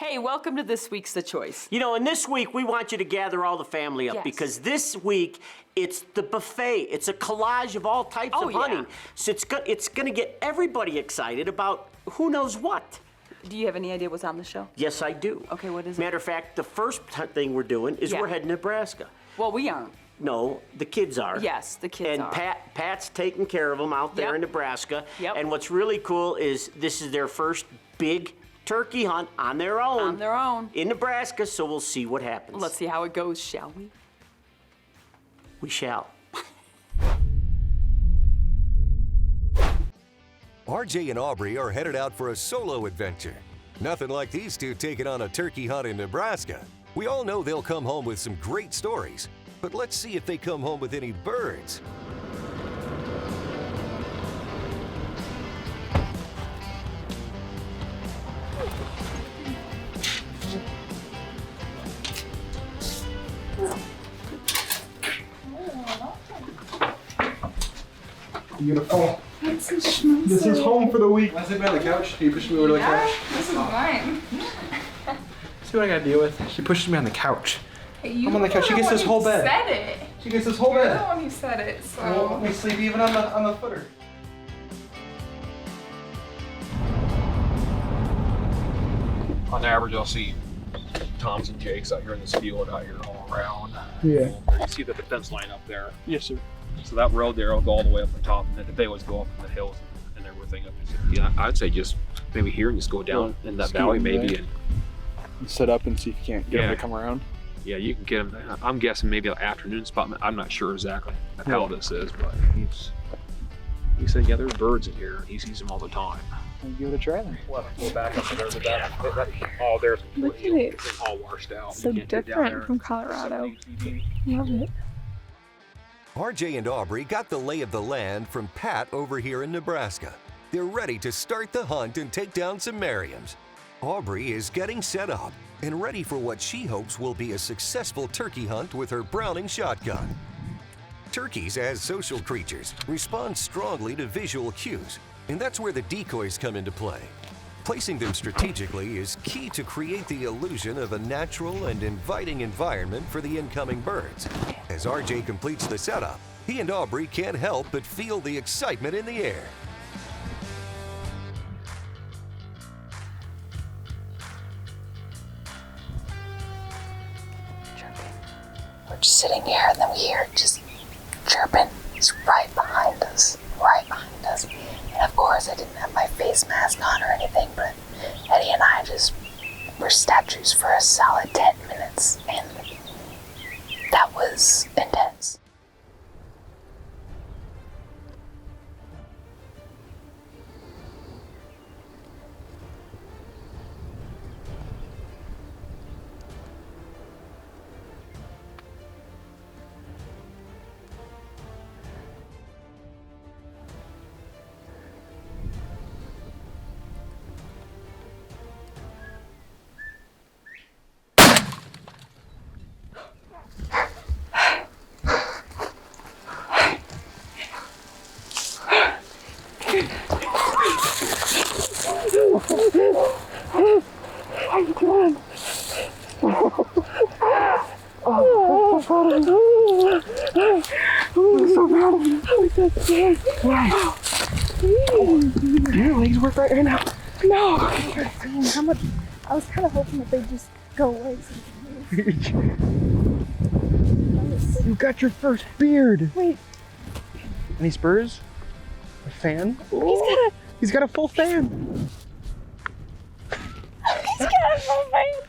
Hey, welcome to this week's The Choice. You know, and this week we want you to gather all the family up because this week it's the buffet. It's a collage of all types of hunting. So it's going to get everybody excited about who knows what. Do you have any idea what's on the show? Yes, I do. Okay, what is it? Matter of fact, the first thing we're doing is we're heading to Nebraska. Well, we aren't. No, the kids are. Yes, the kids are. And Pat's taking care of them out there in Nebraska. And what's really cool is this is their first big turkey hunt on their own. On their own. In Nebraska, so we'll see what happens. Let's see how it goes, shall we? We shall. RJ and Aubrey are headed out for a solo adventure. Nothing like these two taking on a turkey hunt in Nebraska. We all know they'll come home with some great stories, but let's see if they come home with any birds. Beautiful. This is home for the week. Why's it by the couch? You pushed me over to the couch? This is mine. See what I gotta deal with? She pushes me on the couch. Hey, you I'm on the couch. She gets this whole bed. Said it. She gets this whole You're bed. the one who said it. So. Well, let me sleep even on the footer. On average, I'll see Toms and Jakes out here in this field out here all around. Yeah. You see the fence line up there. Yes, sir. So that road there will go all the way up the top, and then they always go up in the hills and everything up. Yeah, I'd say just maybe here and just go down in that valley maybe. And sit up and see if you can't get them to come around. Yeah, you can get them. I'm guessing maybe an afternoon spot. I'm not sure exactly how this is, but he said, yeah, there's birds in here. He sees them all the time. Give it a try then. Well, go back up there. Oh, there's Look at it. It's all washed out. So different from Colorado. Love it. RJ and Aubrey got the lay of the land from Pat over here in Nebraska. They're ready to start the hunt and take down some Merriams. Aubrey is getting set up and ready for what she hopes will be a successful turkey hunt with her Browning shotgun. Turkeys, as social creatures, respond strongly to visual cues, and that's where the decoys come into play. Placing them strategically is key to create the illusion of a natural and inviting environment for the incoming birds. As RJ completes the setup, he and Aubrey can't help but feel the excitement in the air. We're just sitting here and then we hear it just chirping. It's right behind us, right behind us. And of course I didn't have my face mask on or anything, but Eddie and I just were statues for a solid 10 minutes, and that was intense. Your legs work right now. No. How much? I was kind of hoping that they'd just go away. You got your first beard. Wait. Any spurs? A fan? He's got a full fan. He's got a full fan.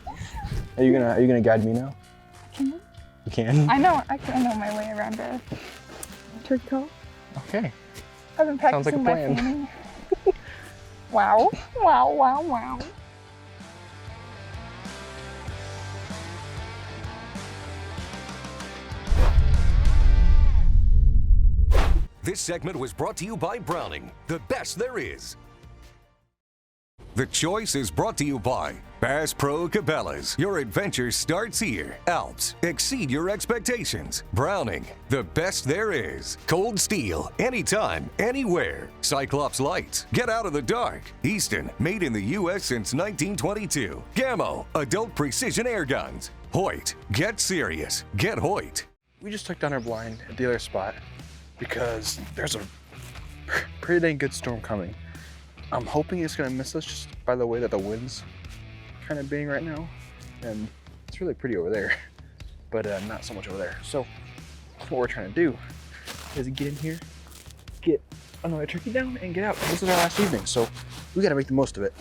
Are you gonna guide me now? Can you? You can. I know my way around a turkey call. Okay. I've been practicing Sounds like a plan. my fanning. Wow. Wow, wow, wow. This segment was brought to you by Browning, the best there is. The choice is brought to you by Bass Pro Cabela's. Your adventure starts here. Alps, exceed your expectations. Browning, the best there is. Cold Steel, anytime, anywhere. Cyclops Lights, get out of the dark. Easton, made in the U.S. since 1922. Gammo, adult precision air guns. Hoyt, get serious. Get Hoyt. We just took down our blind at the other spot because there's a pretty dang good storm coming. I'm hoping it's gonna miss us just by the way that the wind's kind of being right now. And it's really pretty over there, but not so much over there. So what we're trying to do is get in here, get another turkey down and get out. This is our last evening, so we gotta make the most of it.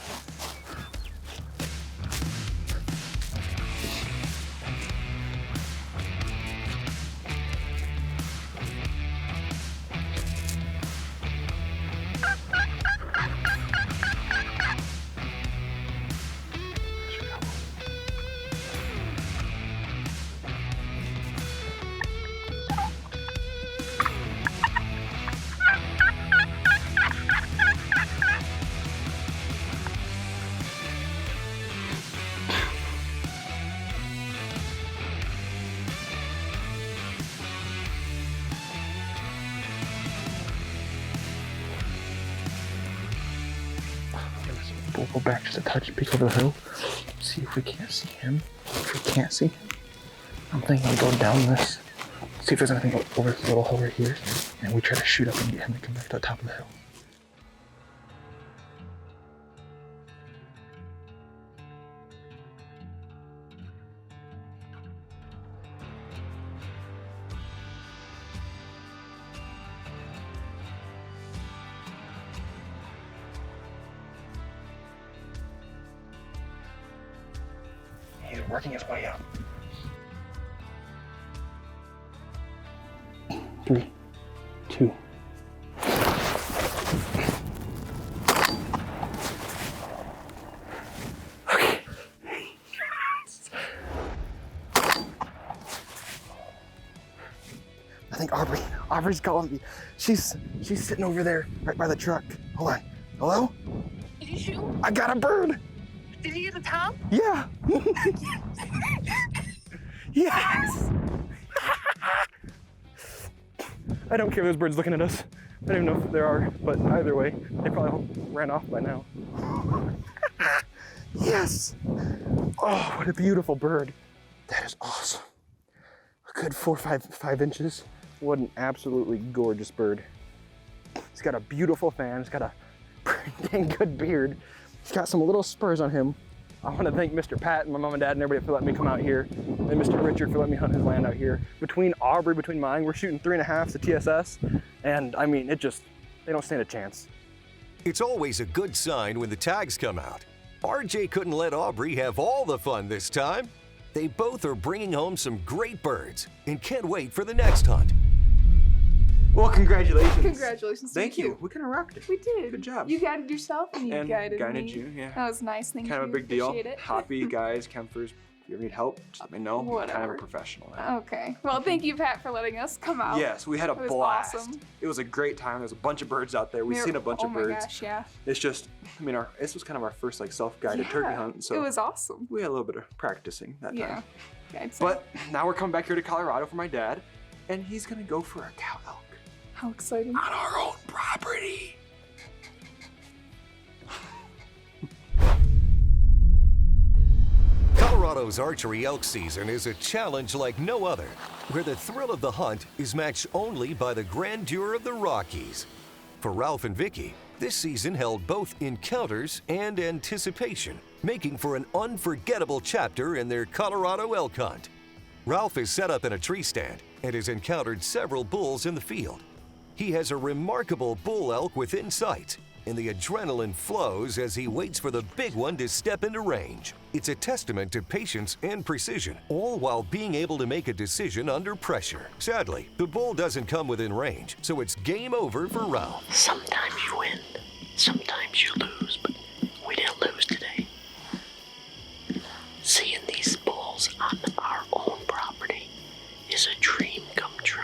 We'll go back just a touch, peek over the hill, see if we can't see him. If we can't see him, I'm thinking we go down this, see if there's anything over this little hill right here, and we try to shoot up and get him to come back to the top of the hill. He's working his way up. 3, 2. Okay. I think Aubrey's calling me. She's sitting over there, right by the truck. Hold on. Hello? Did you shoot? I got a bird. Did you get the top? Yeah. Yes. I don't care if those birds looking at us. I don't even know if there are, but either way, they probably all ran off by now. Yes. Oh, what a beautiful bird. That is awesome. A good 4 or 5 inches. What an absolutely gorgeous bird. He's got a beautiful fan. He's got a pretty dang good beard. He's got some little spurs on him. I want to thank Mr. Pat and my mom and dad and everybody for letting me come out here, and Mr. Richard for letting me hunt his land out here. Between Aubrey, between mine, we're shooting 3.5s to TSS, and I mean, they don't stand a chance. It's always a good sign when the tags come out. RJ couldn't let Aubrey have all the fun this time. They both are bringing home some great birds and can't wait for the next hunt. Well, congratulations. Congratulations. Thank you. We kind of rocked it. We did. Good job. You guided yourself and you guided you, yeah. That was nice. Thank you. Kind of a big deal. Appreciate it. Happy guys, campers. If you ever need help, just let me know. I'm kind of Whatever. a professional now. Okay. Well, thank you, Pat, for letting us come out. Yes, we had a It was blast. awesome. It was a great time. There's a bunch of birds out there. We've seen a bunch of birds. Oh my gosh, yeah. It's just, I mean, this was kind of our first like self-guided turkey hunt. So it was awesome. we had a little bit of practicing that Yeah. time. I'd say. But now we're coming back here to Colorado for my dad, and he's gonna go for a cow elk How exciting. on our own property. Colorado's archery elk season is a challenge like no other, where the thrill of the hunt is matched only by the grandeur of the Rockies. For Ralph and Vicki, this season held both encounters and anticipation, making for an unforgettable chapter in their Colorado Elk Hunt. Ralph is set up in a tree stand and has encountered several bulls in the field. He has a remarkable bull elk within sight, and the adrenaline flows as he waits for the big one to step into range. It's a testament to patience and precision, all while being able to make a decision under pressure. Sadly, the bull doesn't come within range, so it's game over for Ralph. Sometimes you win, sometimes you lose, but we didn't lose today. Seeing these bulls on our own property is a dream come true.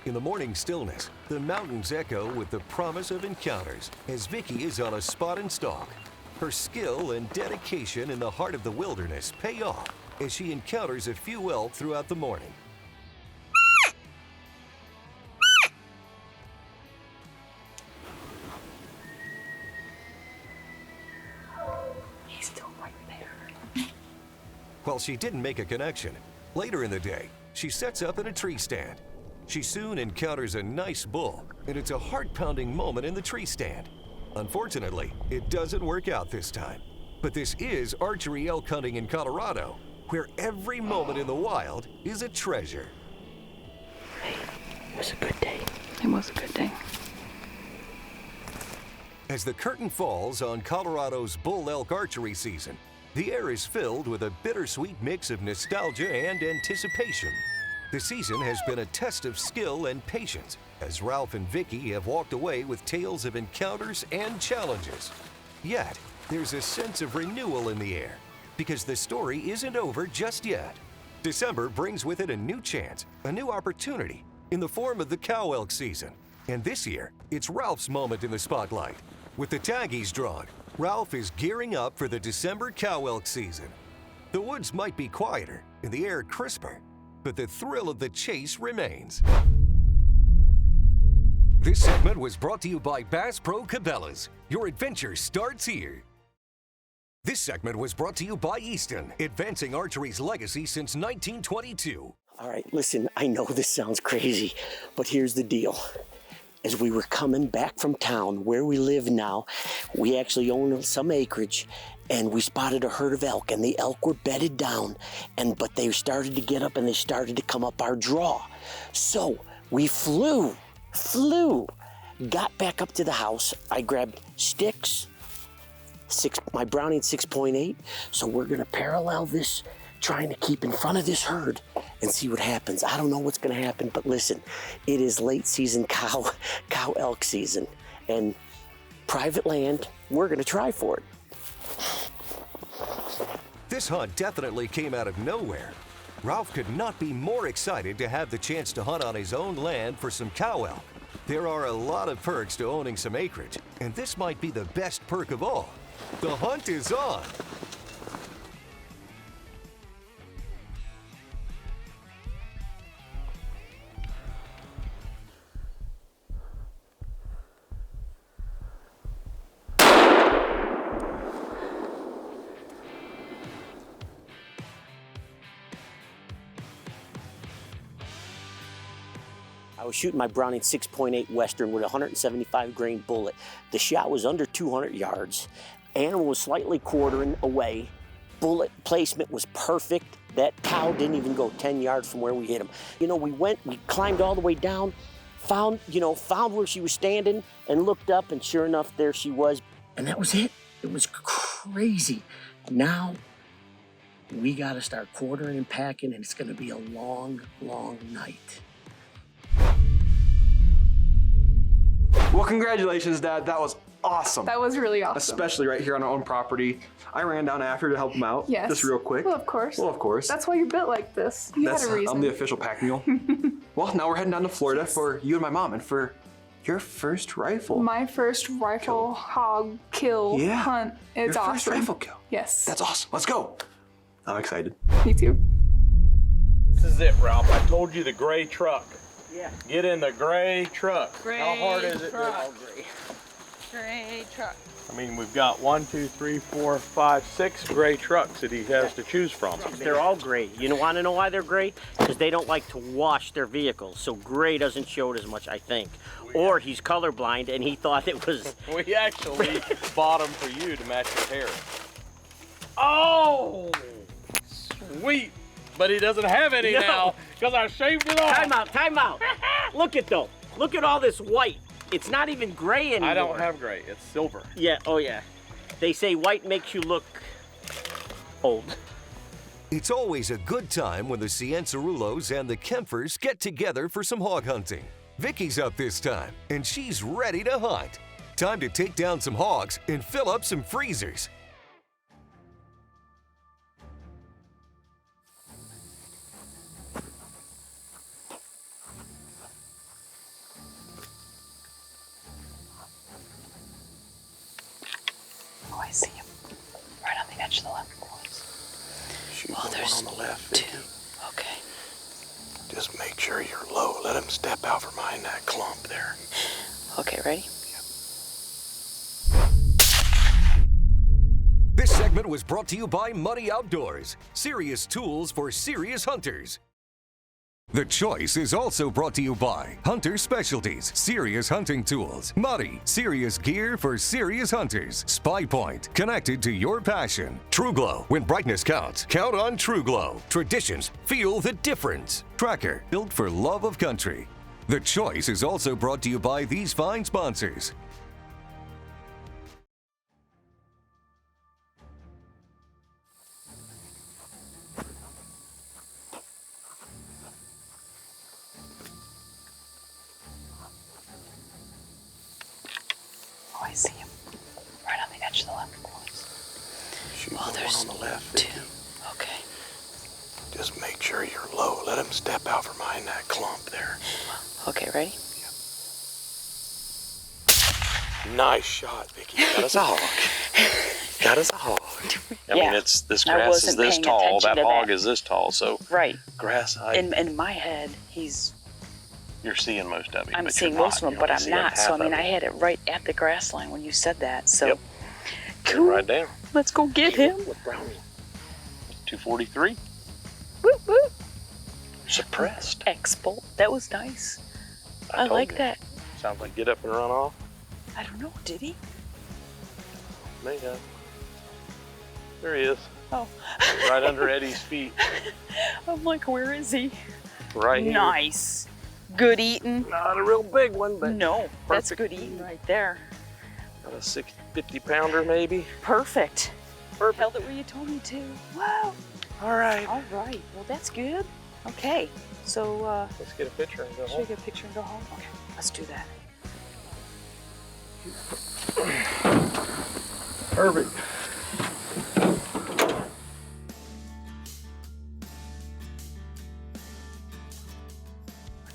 In In the morning stillness, the mountains echo with the promise of encounters as Vicki is on a spot and stalk. Her skill and dedication in the heart of the wilderness pay off as she encounters a few elk throughout the morning. He's still right there. While she didn't make a connection, later in the day, she sets up at a tree stand. She soon encounters a nice bull, and it's a heart-pounding moment in the tree stand. Unfortunately, it doesn't work out this time. But this is archery elk hunting in Colorado, where every moment in the wild is a treasure. Hey, it was a good day. It was a good day. As the curtain falls on Colorado's bull elk archery season, the air is filled with a bittersweet mix of nostalgia and anticipation. The season has been a test of skill and patience, as Ralph and Vicki have walked away with tales of encounters and challenges. Yet, there's a sense of renewal in the air, because the story isn't over just yet. December brings with it a new chance, a new opportunity, in the form of the cow elk season. And this year, it's Ralph's moment in the spotlight. With the tag he's drawn, Ralph is gearing up for the December cow elk season. The woods might be quieter and the air crisper, but the thrill of the chase remains. This segment was brought to you by Bass Pro Cabela's. Your adventure starts here. This segment was brought to you by Easton, advancing archery's legacy since 1922. All right, listen, I know this sounds crazy, but here's the deal. As we were coming back from town, where we live now, we actually own some acreage, and we spotted a herd of elk, and the elk were bedded down, but they started to get up and they started to come up our draw. So we flew, got back up to the house. I grabbed sticks, my Browning 6.8, so we're gonna parallel this, trying to keep in front of this herd and see what happens. I don't know what's gonna happen, but listen, it is late season cow elk season, and private land, we're gonna try for it. This hunt definitely came out of nowhere. Ralph could not be more excited to have the chance to hunt on his own land for some cow elk. There are a lot of perks to owning some acreage, and this might be the best perk of all. The hunt is on! I was shooting my Browning 6.8 Western with a 175 grain bullet. The shot was under 200 yards. Animal was slightly quartering away. Bullet placement was perfect. That cow didn't even go 10 yards from where we hit him. You know, we climbed all the way down, found where she was standing, and looked up, and sure enough, there she was. And that was it. It was crazy. Now, we gotta start quartering and packing, and it's gonna be a long, long night. Well, congratulations, Dad. That was awesome. That was really awesome. Especially right here on our own property. I ran down after to help him out. Yes. Just real quick. Well, of course. Well, of course. That's why you're built like this. You had a reason. I'm the official pack mule. Well, now we're heading down to Florida for you and my mom and for your first rifle. My first rifle hog kill hunt. It's your awesome. first rifle kill. Yes. That's awesome. Let's go. I'm excited. Me too. This is it, Ralph. I told you the gray truck. Yeah. Get in the gray truck. How hard is it? Gray truck. I mean, we've got 1, 2, 3, 4, 5, 6 gray trucks that he has to choose from. They're all gray. You want to know why they're gray? Because they don't like to wash their vehicles, so gray doesn't show it as much, I think. Or he's colorblind and he thought it was... We actually bought them for you to match your hair. Oh! Sweet! But he doesn't have any now, because I shaved it off. Time out. Look at all this white. It's not even gray anymore. I don't have gray, it's silver. Yeah, oh yeah. They say white makes you look old. It's always a good time when the Ciancerulos and the Kempfers get together for some hog hunting. Vicki's up this time, and she's ready to hunt. Time to take down some hogs and fill up some freezers. edge of the left boys. Shoot Well, the there's one on the left, two. Vicki. Okay. Just make sure you're low. Let him step out from behind that clump there. Okay, ready? This segment was brought to you by Muddy Outdoors, serious tools for serious hunters. The Choice is also brought to you by Hunter Specialties, serious hunting tools. Muddy, serious gear for serious hunters. Spy Point, connected to your passion. True Glow, when brightness counts, count on True Glow. Traditions, feel the difference. Tracker, built for love of country. The Choice is also brought to you by these fine sponsors. Oh, I see him. Right on the edge of the left boys. Shoot Well, the there's one on the left, two. Vicki. Okay. Just make sure you're low. Let him step out from behind that clump there. Okay, ready? Nice shot, Vicki. Got us a hog. Got us a hog. I mean, it's this I grass is wasn't this paying tall. attention That to hog that. is this tall. So Right. grass height. In my head, You're seeing most of it. I'm but seeing you're most not. of them, You're but only I'm seeing not. So half I mean, of I it. had it right at the grass line when you said that. So Yep. cool. Right down. Let's go get him. 243. Woo woo. Suppressed. X-bolt. That was nice. I told like you. that. Sounds like get up and run off. I don't know. Did he? May have. There he is. Oh. Right under Eddie's feet. I'm like, where is he? Right here. Nice. Good eating. Not a real big one, but No, that's perfect. good eating right there. about a 50 pounder maybe. Perfect. Perfect. Held it where you told me to. Wow. All right. All right. Well, that's good. Okay. So, Let's get a picture and go should we home. get a picture and go home? Okay. Let's do that. Perfect.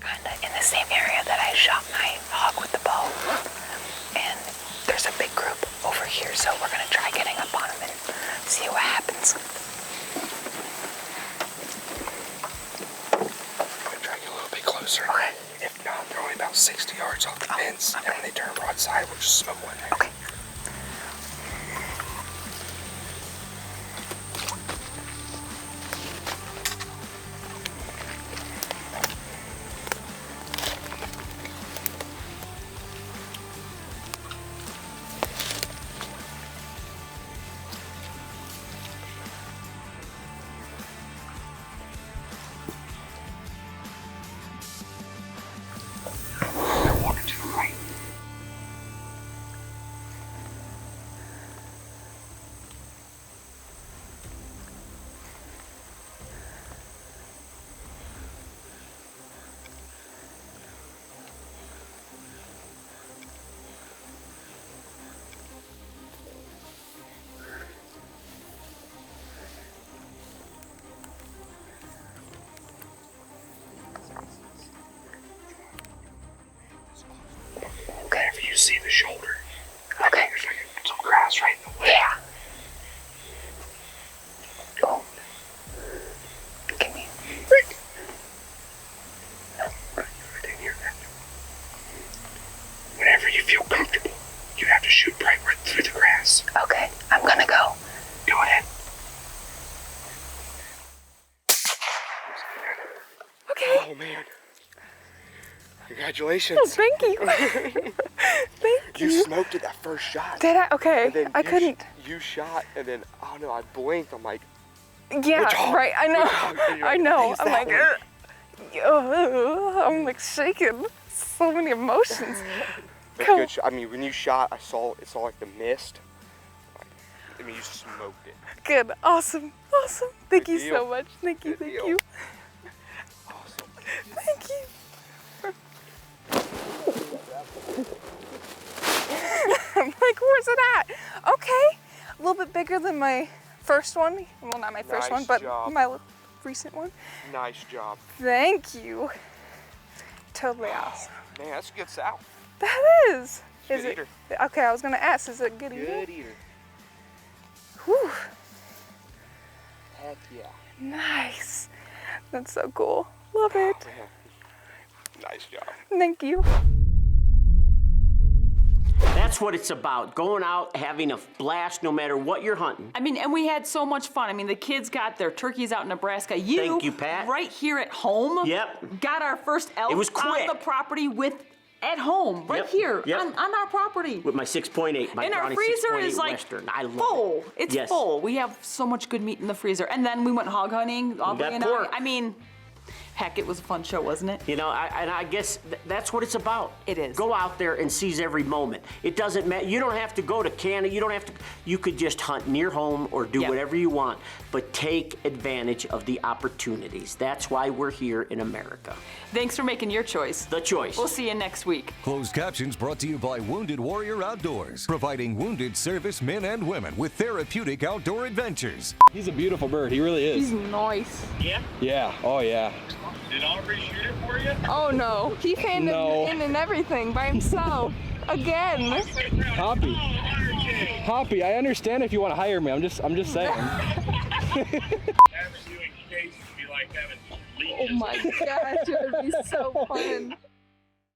Kinda in the same area that I shot my hog with the bow. And there's a big group over here, so we're gonna try getting up on them and see what happens. I'm gonna try to get a little bit closer. Okay. If not, they're only about 60 yards off the fence. And when they turn broadside, we'll just smoke one there. Okay. Water to the right. Whenever you see the shoulder, Okay. there's like some grass right in the way. Yeah. Oh. Give me. Rick! No, I didn't hear that. Whenever you feel comfortable, you have to shoot right through the grass. Okay. I'm gonna go. Go ahead. Okay. Oh man. Congratulations. Oh, thank you. Thank You you. smoked it that first shot. Did I? Okay. And then I couldn't. You shot, and then, oh no, I blinked. I'm like, Yeah, Good job. right. I know. Good job. And you're I like, know. "It's I'm that like, one." I'm like shaking. So many emotions. But Cool. good shot. I mean, when you shot, I saw like the mist. I mean, you smoked it. Good. Awesome. Awesome. Thank Good you deal. so much. Thank you. Good Thank deal. you. Awesome. Thank you. I'm like, where's it at? Okay. A little bit bigger than my first one. Well, not my first one, Nice but job. my recent one. Nice job. Thank you. Totally awesome. Man, that's a good sow. That is. Good Is it? eater. Okay, I was gonna ask, is it good eater? Good eater. Whew. Heck yeah. Nice. That's so cool. Love it. Nice job. Thank you. That's what it's about, going out, having a blast no matter what you're hunting. I mean, and we had so much fun. I mean, the kids got their turkeys out in Nebraska. Thank you, Pat. Right here at home. Yep. Got our first elk It was quick. on the property at home, right here on our property. With my 6.8, my and our Browning freezer 6.8 is like Western. I love full. it. It's full. We have so much good meat in the freezer. And then we went hog hunting, Aubrey and pork. I mean, heck, it was a fun show, wasn't it? You know, I guess that's what it's about. It is. Go out there and seize every moment. It doesn't matter. You don't have to go to Canada. You don't have to. You could just hunt near home or do whatever you want, but take advantage of the opportunities. That's why we're here in America. Thanks for making your choice. The choice. We'll see you next week. Closed captions brought to you by Wounded Warrior Outdoors, providing wounded service men and women with therapeutic outdoor adventures. He's a beautiful bird. He really is. He's nice. Yeah? Yeah. Oh, yeah. Did Aubrey shoot it for you? Oh no. He handed in and everything by himself. Again. Hoppy. Hoppy, I understand if you want to hire me. I'm just saying. Having you in case would be like having leeches. Oh my gosh, it would be so fun.